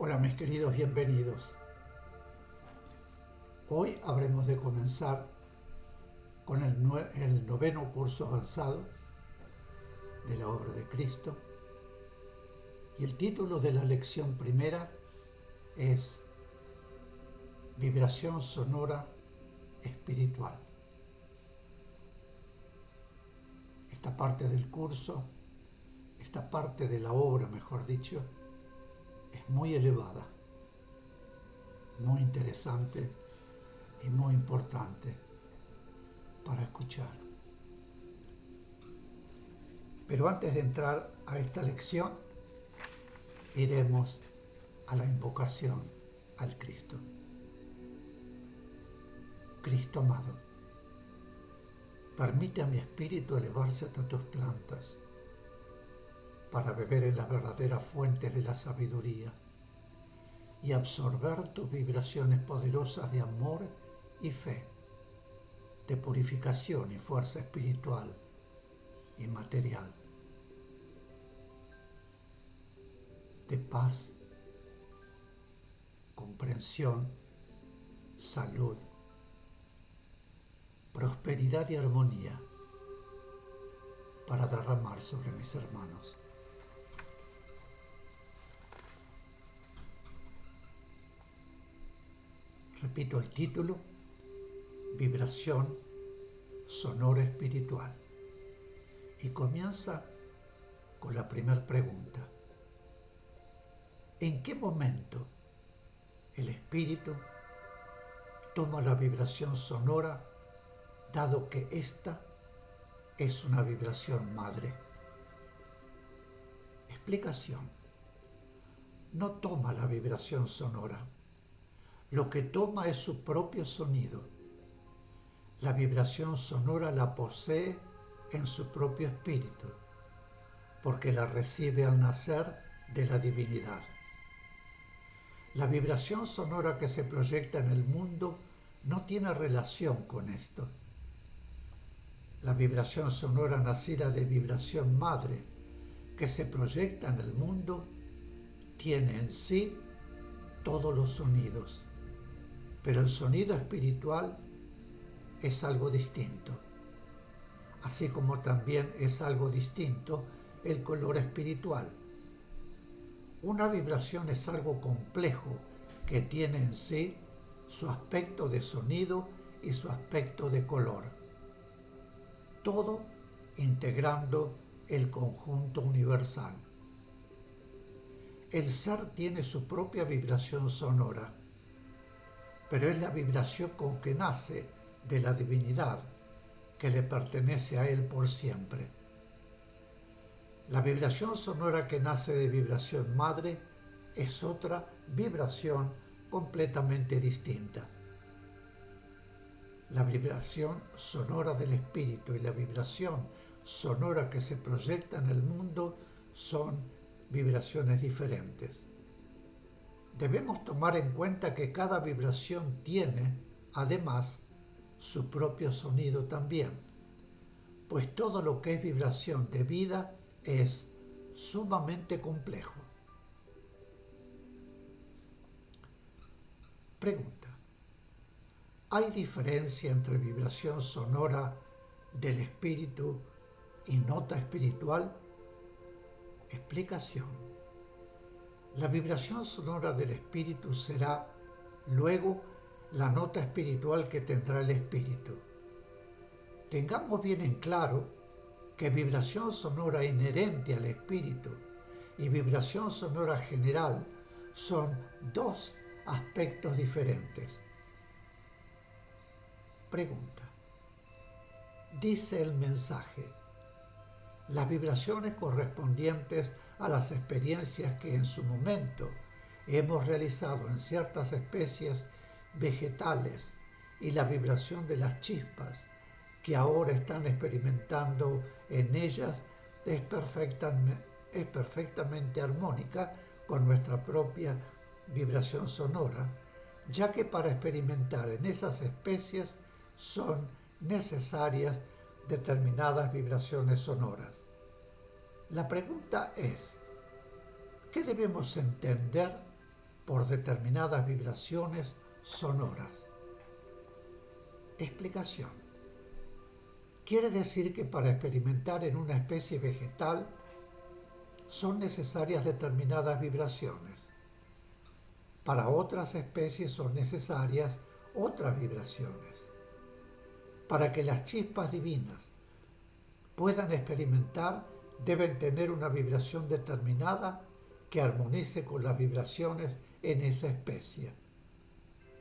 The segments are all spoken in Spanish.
Hola mis queridos, bienvenidos. Hoy habremos de comenzar con el noveno curso avanzado de la obra de Cristo y el título de la lección primera es Vibración sonora espiritual. Esta parte del curso, esta parte de la obra, mejor dicho, es muy elevada, muy interesante y muy importante para escuchar. Pero antes de entrar a esta lección, iremos a la invocación al Cristo. Cristo amado, permite a mi espíritu elevarse hasta tus plantas para beber en las verdaderas fuentes de la sabiduría y absorber tus vibraciones poderosas de amor y fe, de purificación y fuerza espiritual y material, de paz, comprensión, salud, prosperidad y armonía para derramar sobre mis hermanos. Repito el título: Vibración sonora espiritual. Y comienza con la primera pregunta. ¿En qué momento el espíritu toma la vibración sonora, dado que ésta es una vibración madre? Explicación. No toma la vibración sonora. Lo que toma es su propio sonido. La vibración sonora la posee en su propio espíritu, porque la recibe al nacer de la divinidad. La vibración sonora que se proyecta en el mundo no tiene relación con esto. La vibración sonora nacida de vibración madre que se proyecta en el mundo tiene en sí todos los sonidos, pero el sonido espiritual es algo distinto, así como también es algo distinto el color espiritual. Una vibración es algo complejo que tiene en sí su aspecto de sonido y su aspecto de color, todo integrando el conjunto universal. El ser tiene su propia vibración sonora, pero es la vibración con que nace de la divinidad, que le pertenece a él por siempre. La vibración sonora que nace de vibración madre es otra vibración completamente distinta. La vibración sonora del espíritu y la vibración sonora que se proyecta en el mundo son vibraciones diferentes. Debemos tomar en cuenta que cada vibración tiene, además, su propio sonido también, pues todo lo que es vibración de vida es sumamente complejo. Pregunta. ¿Hay diferencia entre vibración sonora del espíritu y nota espiritual? Explicación. La vibración sonora del espíritu será luego la nota espiritual que tendrá el espíritu. Tengamos bien en claro que vibración sonora inherente al espíritu y vibración sonora general son dos aspectos diferentes. Pregunta. Dice el mensaje: las vibraciones correspondientes a las experiencias que en su momento hemos realizado en ciertas especies vegetales y la vibración de las chispas que ahora están experimentando en ellas es perfectamente armónica con nuestra propia vibración sonora, ya que para experimentar en esas especies son necesarias determinadas vibraciones sonoras. La pregunta es: ¿qué debemos entender por determinadas vibraciones sonoras. Explicación. Quiere decir que para experimentar en una especie vegetal son necesarias determinadas vibraciones. Para otras especies son necesarias otras vibraciones. Para que las chispas divinas puedan experimentar, deben tener una vibración determinada que armonice con las vibraciones en esa especie.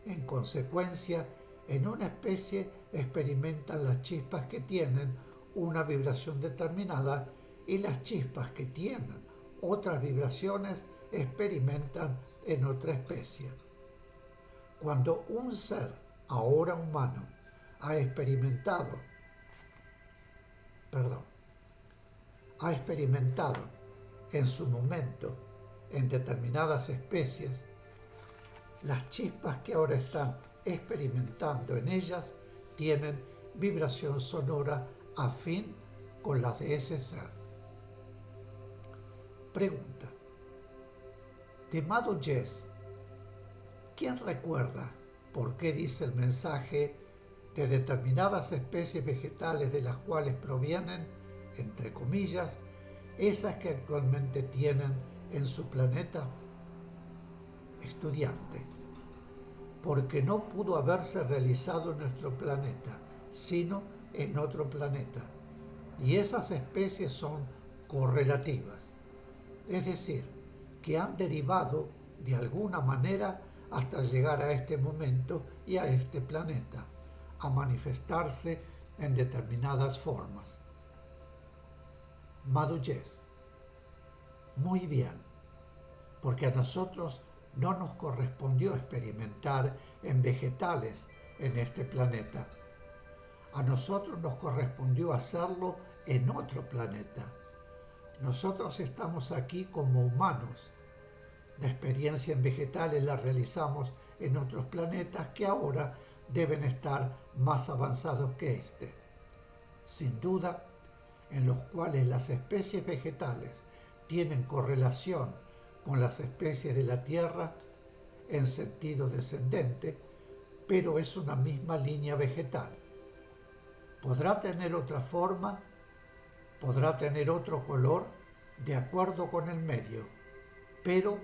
En consecuencia, en una especie experimentan las chispas que tienen una vibración determinada y las chispas que tienen otras vibraciones experimentan en otra especie. Cuando un ser, ahora humano, ha experimentado en su momento en determinadas especies, las chispas que ahora están experimentando en ellas tienen vibración sonora afín con las de ese ser. Pregunta. De Mado Yes, ¿quién recuerda por qué dice el mensaje de determinadas especies vegetales de las cuales provienen, entre comillas, esas que actualmente tienen en su planeta? Estudiante. Porque no pudo haberse realizado en nuestro planeta, sino en otro planeta. Y esas especies son correlativas, es decir, que han derivado de alguna manera hasta llegar a este momento y a este planeta, a manifestarse en determinadas formas. Mado Yes. Muy bien, porque a nosotros no nos correspondió experimentar en vegetales en este planeta. A nosotros nos correspondió hacerlo en otro planeta. Nosotros estamos aquí como humanos. La experiencia en vegetales la realizamos en otros planetas que ahora deben estar más avanzados que este. Sin duda, en los cuales las especies vegetales tienen correlación con las especies de la Tierra en sentido descendente, pero es una misma línea vegetal. Podrá tener otra forma, podrá tener otro color de acuerdo con el medio, pero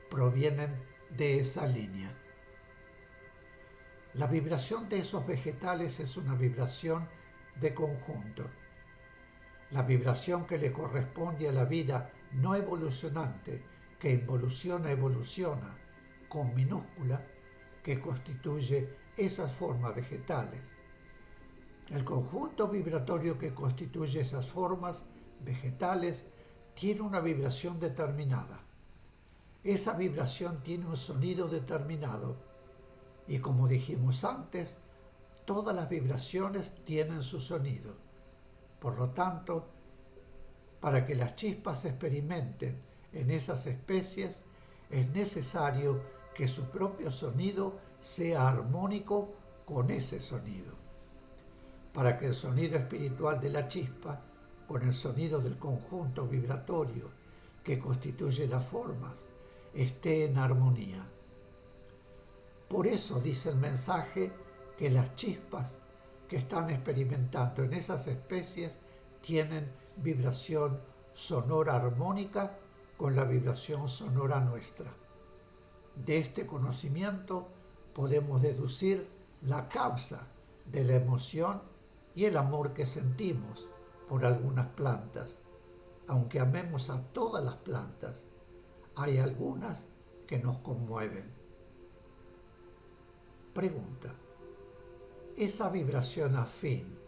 provienen de esa línea. La vibración de esos vegetales es una vibración de conjunto. La vibración que le corresponde a la vida no evolucionante, que evoluciona, con minúscula, que constituye esas formas vegetales. El conjunto vibratorio que constituye esas formas vegetales tiene una vibración determinada. Esa vibración tiene un sonido determinado y, como dijimos antes, todas las vibraciones tienen su sonido. Por lo tanto, para que las chispas experimenten en esas especies, es necesario que su propio sonido sea armónico con ese sonido. Para que el sonido espiritual de la chispa, con el sonido del conjunto vibratorio que constituye las formas, esté en armonía. Por eso dice el mensaje que las chispas que están experimentando en esas especies tienen vibración sonora armónica con la vibración sonora nuestra. De este conocimiento podemos deducir la causa de la emoción y el amor que sentimos por algunas plantas. Aunque amemos a todas las plantas, hay algunas que nos conmueven. Pregunta. Esa vibración afín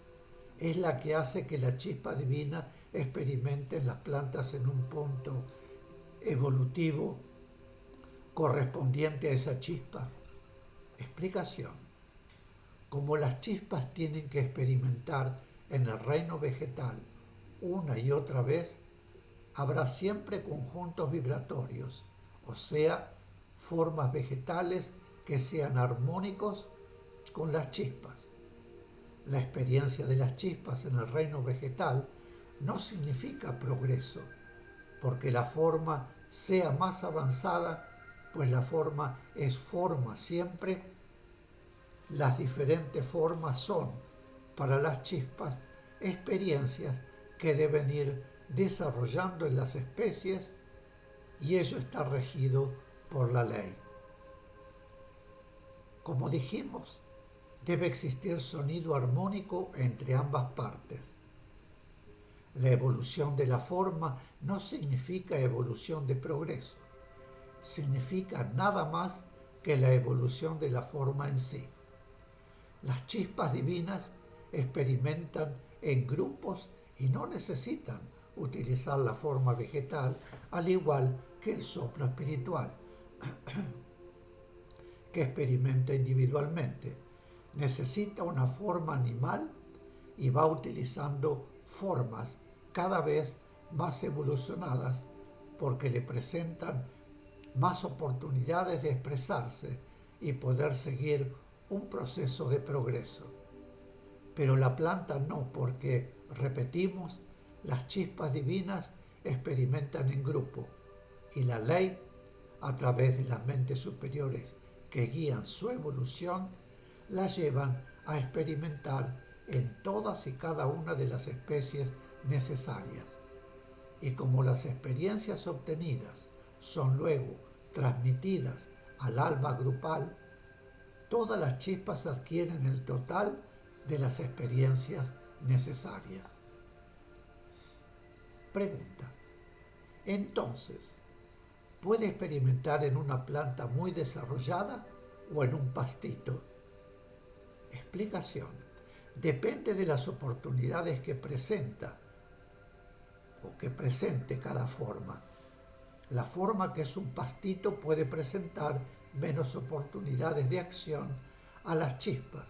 es la que hace que la chispa divina experimente en las plantas en un punto evolutivo correspondiente a esa chispa. Explicación. Como las chispas tienen que experimentar en el reino vegetal una y otra vez, habrá siempre conjuntos vibratorios, o sea, formas vegetales que sean armónicos con las chispas. La experiencia de las chispas en el reino vegetal no significa progreso, porque la forma sea más avanzada pues la forma es forma siempre. Las diferentes formas son, para las chispas, experiencias que deben ir desarrollando en las especies, y ello está regido por la ley. Como dijimos, debe existir sonido armónico entre ambas partes. La evolución de la forma no significa evolución de progreso, significa nada más que la evolución de la forma en sí. Las chispas divinas experimentan en grupos y no necesitan utilizar la forma vegetal, al igual que el soplo espiritual, que experimenta individualmente. Necesita una forma animal y va utilizando formas cada vez más evolucionadas porque le presentan más oportunidades de expresarse y poder seguir un proceso de progreso. Pero la planta no, porque, repetimos, las chispas divinas experimentan en grupo y la ley, a través de las mentes superiores que guían su evolución, la llevan a experimentar en todas y cada una de las especies necesarias. Y como las experiencias obtenidas son luego transmitidas al alma grupal, todas las chispas adquieren el total de las experiencias necesarias. Pregunta. Entonces, ¿puede experimentar en una planta muy desarrollada o en un pastito? Explicación. Depende de las oportunidades que presenta o que presente cada forma. La forma que es un pastito puede presentar menos oportunidades de acción a las chispas.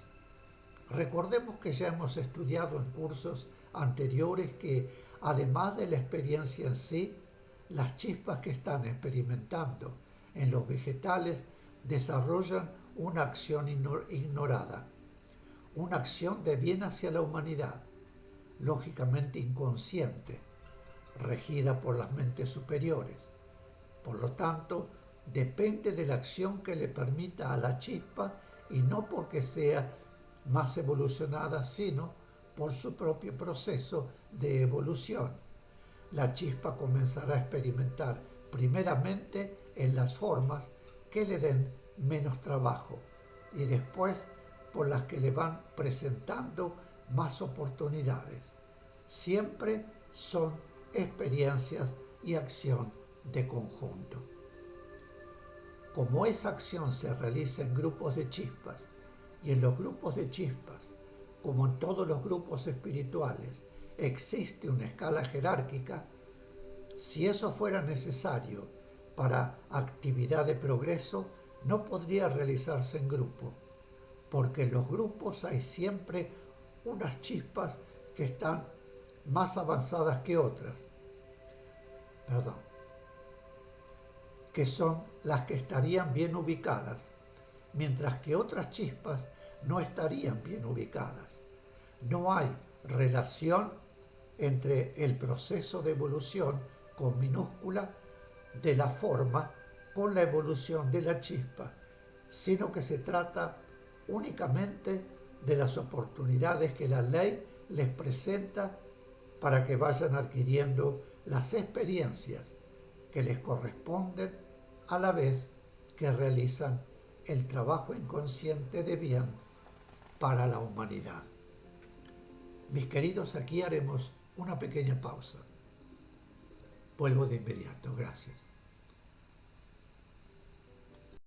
Recordemos que ya hemos estudiado en cursos anteriores que, además de la experiencia en sí, las chispas que están experimentando en los vegetales desarrollan una acción ignorada, una acción de bien hacia la humanidad, lógicamente inconsciente, regida por las mentes superiores. Por lo tanto, depende de la acción que le permita a la chispa y no porque sea más evolucionada, sino por su propio proceso de evolución. La chispa comenzará a experimentar primeramente en las formas que le den menos trabajo y después por las que le van presentando más oportunidades. Siempre son experiencias y acción de conjunto. Como esa acción se realiza en grupos de chispas, y en los grupos de chispas, como en todos los grupos espirituales, existe una escala jerárquica, si eso fuera necesario para actividad de progreso, no podría realizarse en grupo, porque en los grupos hay siempre unas chispas que están más avanzadas que otras, que son las que estarían bien ubicadas, mientras que otras chispas no estarían bien ubicadas. No hay relación entre el proceso de evolución con minúscula de la forma con la evolución de la chispa, sino que se trata únicamente de las oportunidades que la ley les presenta para que vayan adquiriendo las experiencias que les corresponden a la vez que realizan el trabajo inconsciente de bien para la humanidad. Mis queridos, aquí haremos una pequeña pausa. Vuelvo de inmediato. Gracias.